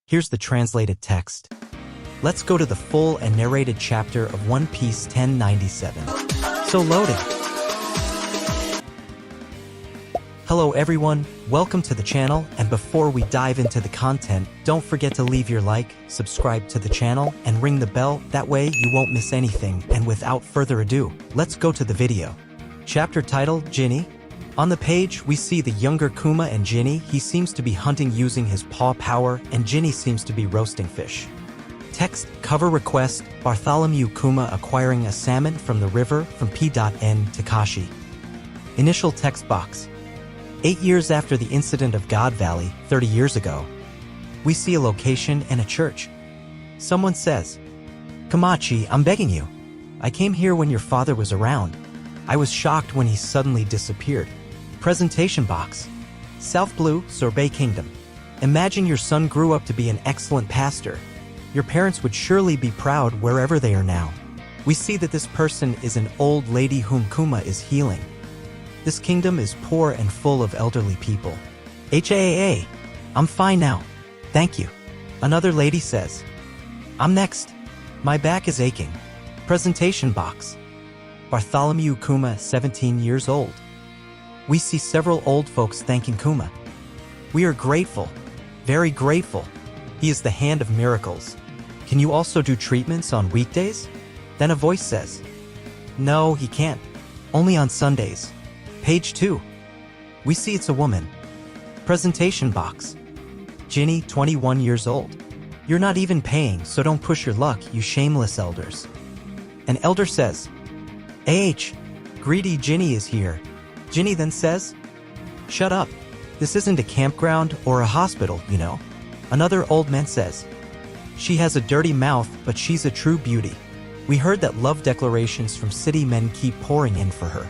Here's the translated text. Let's go to the full and narrated chapter of One Piece 1097. So loading. Hello everyone, welcome to the channel, and before we dive into the content, don't forget to leave your like, subscribe to the channel, and ring the bell, that way you won't miss anything. And without further ado, let's go to the video. Chapter title, Jinny. On the page, we see the younger Kuma and Jinny. He seems to be hunting using his paw power, and Jinny seems to be roasting fish. Text, cover request, Bartholomew Kuma acquiring a salmon from the river from P.N. Takashi. Initial text box. 8 years after the incident of God Valley, 30 years ago, we see a location and a church. Someone says, Kamachi, I'm begging you. I came here when your father was around. I was shocked when he suddenly disappeared. Presentation box. South Blue, Sorbet Kingdom. Imagine your son grew up to be an excellent pastor. Your parents would surely be proud wherever they are now. We see that this person is an old lady whom Kuma is healing. This kingdom is poor and full of elderly people. HAA, I'm fine now. Thank you. Another lady says, I'm next. My back is aching. Presentation box. Bartholomew Kuma, 17 years old. We see several old folks thanking Kuma. We are grateful. Very grateful. He is the hand of miracles. Can you also do treatments on weekdays? Then a voice says, No, he can't. Only on Sundays. Page 2. We see it's a woman. Presentation box. Jinny, 21 years old. You're not even paying, so don't push your luck, you shameless elders. An elder says, Greedy Jinny is here. Jinny then says, Shut up. This isn't a campground or a hospital, you know. Another old man says, She has a dirty mouth, but she's a true beauty. We heard that love declarations from city men keep pouring in for her.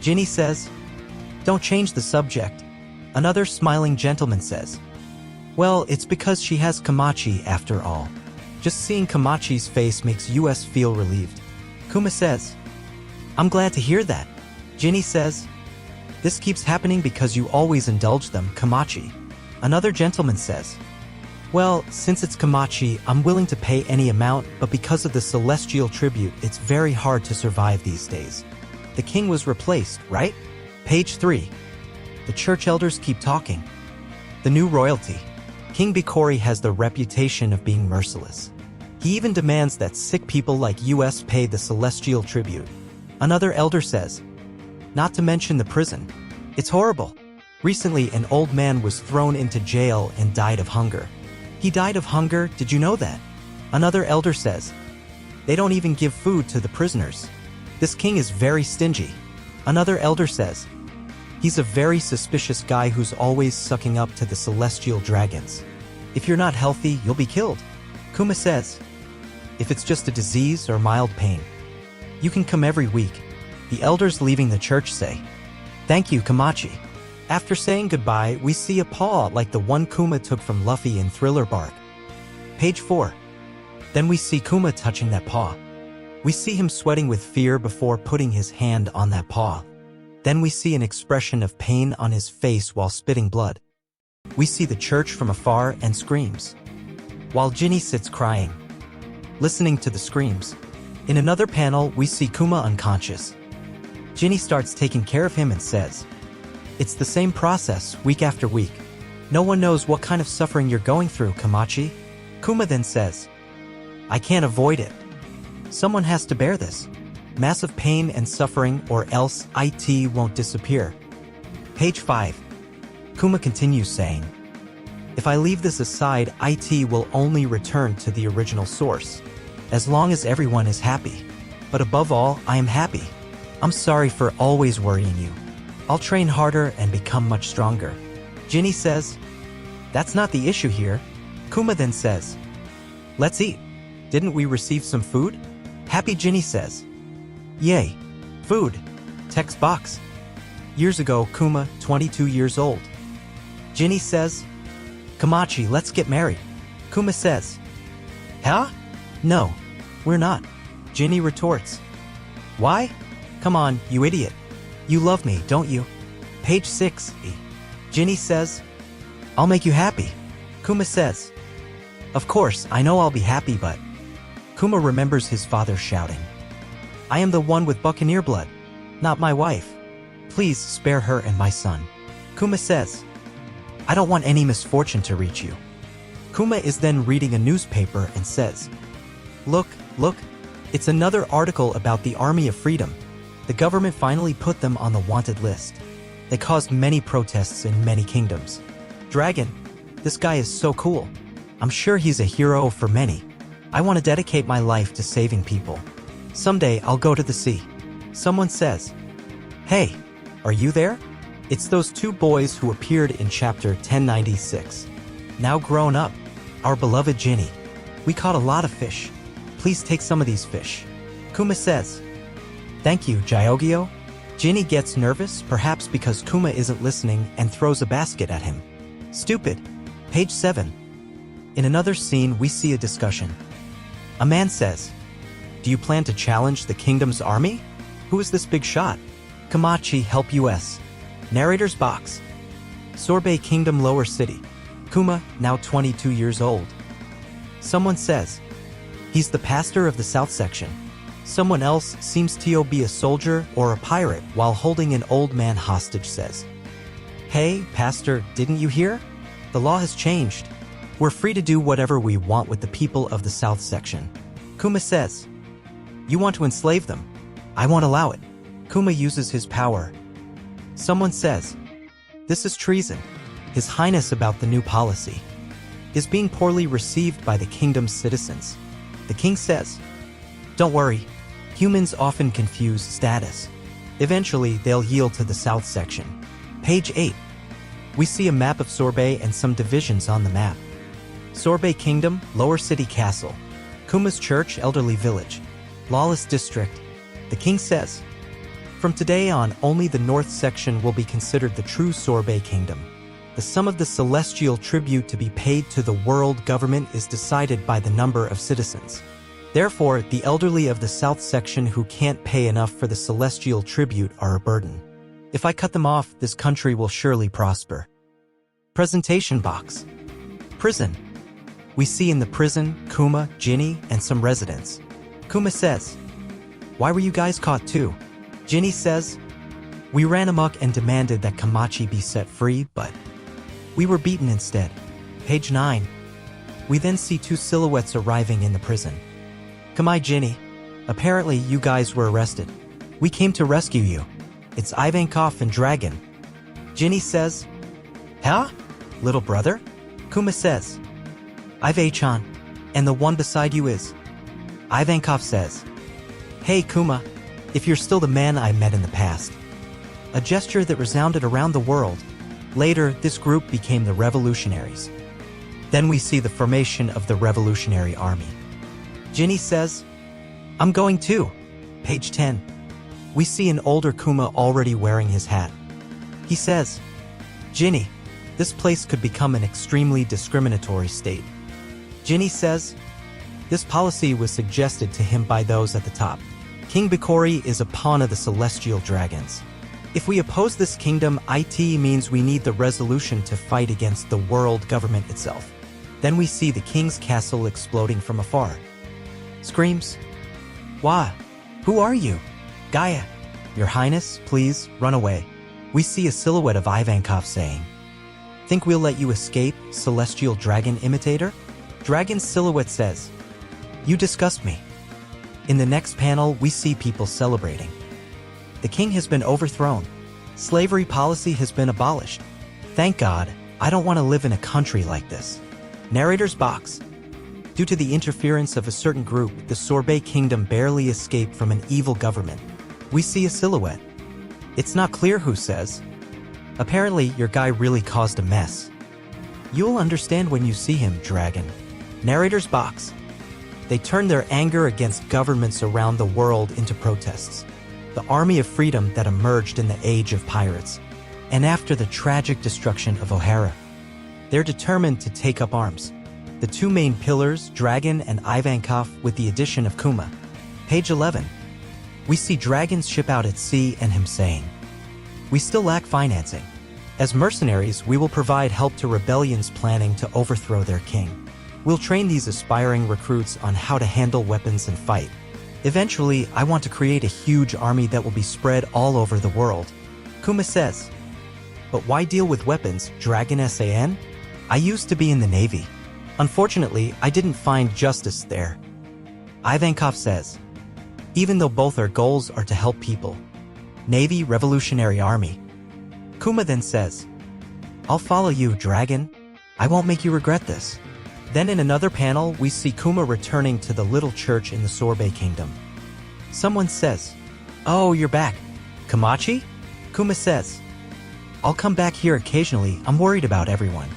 Jinny says, Don't change the subject. Another smiling gentleman says, Well, it's because she has Kamachi after all. Just seeing Kamachi's face makes us feel relieved. Kuma says, I'm glad to hear that. Jinny says, This keeps happening because you always indulge them, Kamachi. Another gentleman says, Well, since it's Kamachi, I'm willing to pay any amount, but because of the celestial tribute, it's very hard to survive these days. The king was replaced, right? Page 3. The church elders keep talking. The new royalty. King Bikori has the reputation of being merciless. He even demands that sick people like us pay the celestial tribute. Another elder says, Not to mention the prison. It's horrible. Recently, an old man was thrown into jail and died of hunger. He died of hunger, did you know that? Another elder says, They don't even give food to the prisoners. This king is very stingy. Another elder says, He's a very suspicious guy who's always sucking up to the celestial dragons. If you're not healthy, you'll be killed. Kuma says, If it's just a disease or mild pain, you can come every week. The elders leaving the church say, Thank you, Kamachi. After saying goodbye, we see a paw like the one Kuma took from Luffy in Thriller Bark. Page 4. Then we see Kuma touching that paw. We see him sweating with fear before putting his hand on that paw. Then we see an expression of pain on his face while spitting blood. We see the church from afar and screams, while Jinny sits crying, listening to the screams. In another panel, we see Kuma unconscious. Jinny starts taking care of him and says, It's the same process, week after week. No one knows what kind of suffering you're going through, Kamachi. Kuma then says, I can't avoid it. Someone has to bear this. Massive pain and suffering, or else it won't disappear. Page 5. Kuma continues saying, If I leave this aside, it will only return to the original source. As long as everyone is happy. But above all, I am happy. I'm sorry for always worrying you. I'll train harder and become much stronger. Jinny says, That's not the issue here. Kuma then says, Let's eat. Didn't we receive some food? Happy Jinny says, Yay. Food. Text box. Years ago, Kuma, 22 years old. Jinny says, Kamachi, let's get married. Kuma says, Huh? No, we're not. Jinny retorts, Why? Come on, you idiot. You love me, don't you? Page 6. Jinny says, I'll make you happy. Kuma says, Of course, I know I'll be happy, but... Kuma remembers his father shouting, I am the one with buccaneer blood, not my wife. Please spare her and my son. Kuma says, I don't want any misfortune to reach you. Kuma is then reading a newspaper and says, Look, it's another article about the Army of Freedom. The government finally put them on the wanted list. They caused many protests in many kingdoms. Dragon, this guy is so cool. I'm sure he's a hero for many. I want to dedicate my life to saving people. Someday I'll go to the sea. Someone says, Hey, are you there? It's those two boys who appeared in chapter 1096. Now grown up, our beloved Jinny. We caught a lot of fish. Please take some of these fish. Kuma says, Thank you, Gyogyo. Jinny gets nervous, perhaps because Kuma isn't listening, and throws a basket at him. Stupid. Page 7. In another scene, we see a discussion. A man says, Do you plan to challenge the kingdom's army? Who is this big shot? Kamachi, help us. Narrator's box. Sorbet Kingdom, Lower City. Kuma, now 22 years old. Someone says, He's the pastor of the South Section. Someone else seems to be a soldier or a pirate while holding an old man hostage says, Hey, pastor, didn't you hear? The law has changed. We're free to do whatever we want with the people of the South Section. Kuma says, You want to enslave them? I won't allow it. Kuma uses his power. Someone says, This is treason. His Highness about the new policy is being poorly received by the kingdom's citizens. The king says, Don't worry, humans often confuse status. Eventually, they'll yield to the South Section. Page 8. We see a map of Sorbet and some divisions on the map. Sorbet Kingdom, Lower City Castle. Kuma's Church, Elderly Village. Lawless District. The king says, From today on, only the North Section will be considered the true Sorbet Kingdom. The sum of the celestial tribute to be paid to the world government is decided by the number of citizens. Therefore, the elderly of the South Section who can't pay enough for the celestial tribute are a burden. If I cut them off, this country will surely prosper. Presentation box. Prison. We see in the prison, Kuma, Jinny, and some residents. Kuma says, Why were you guys caught too? Jinny says, We ran amok and demanded that Kamachi be set free, but we were beaten instead. Page 9. We then see two silhouettes arriving in the prison. Come on, Jinny. Apparently you guys were arrested. We came to rescue you. It's Ivankov and Dragon. Jinny says, Huh? Little brother? Kuma says, Ive-chan. And the one beside you is? Ivankov says, Hey Kuma, if you're still the man I met in the past. A gesture that resounded around the world. Later, this group became the revolutionaries. Then we see the formation of the Revolutionary Army. Jinny says, I'm going too. Page 10. We see an older Kuma already wearing his hat. He says, Jinny, this place could become an extremely discriminatory state. Jinny says, This policy was suggested to him by those at the top. King Bikori is a pawn of the celestial dragons. If we oppose this kingdom, it means we need the resolution to fight against the world government itself. Then we see the king's castle exploding from afar. Screams, Wah! Who are you? Gaia, Your Highness, please, run away. We see a silhouette of Ivankov saying, Think we'll let you escape, celestial dragon imitator? Dragon's silhouette says, You disgust me. In the next panel, we see people celebrating. The king has been overthrown. Slavery policy has been abolished. Thank God, I don't want to live in a country like this. Narrator's box. Due to the interference of a certain group, the Sorbet Kingdom barely escaped from an evil government. We see a silhouette. It's not clear who says, Apparently, your guy really caused a mess. You'll understand when you see him, Dragon. Narrator's box. They turned their anger against governments around the world into protests. The army of freedom that emerged in the age of pirates. And after the tragic destruction of O'Hara, they're determined to take up arms. The two main pillars, Dragon and Ivankov, with the addition of Kuma. Page 11. We see Dragon's ship out at sea and him saying, We still lack financing. As mercenaries, we will provide help to rebellions planning to overthrow their king. We'll train these aspiring recruits on how to handle weapons and fight. Eventually, I want to create a huge army that will be spread all over the world. Kuma says. But why deal with weapons, Dragon San? I used to be in the Navy. Unfortunately, I didn't find justice there. Ivankov says. Even though both our goals are to help people. Navy Revolutionary Army. Kuma then says. I'll follow you, Dragon. I won't make you regret this. Then in another panel, we see Kuma returning to the little church in the Sorbet Kingdom. Someone says, Oh, you're back. Kamachi? Kuma says, I'll come back here occasionally, I'm worried about everyone.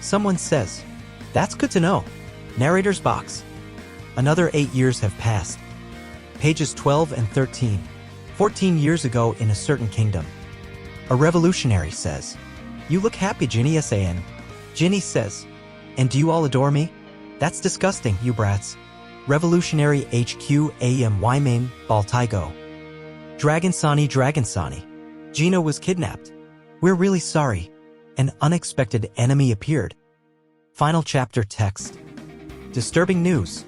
Someone says, That's good to know. Narrator's box. Another 8 years have passed. Pages 12 and 13. 14 years ago in a certain kingdom. A revolutionary says, You look happy, Jinny San. Jinny says, And do you all adore me? That's disgusting, you brats. Revolutionary HQ AMY main, Baltaigo. Dragon Sani. Gina was kidnapped. We're really sorry. An unexpected enemy appeared. Final chapter text. Disturbing news.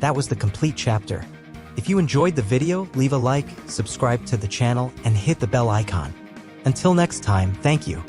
That was the complete chapter. If you enjoyed the video, leave a like, subscribe to the channel, and hit the bell icon. Until next time, thank you.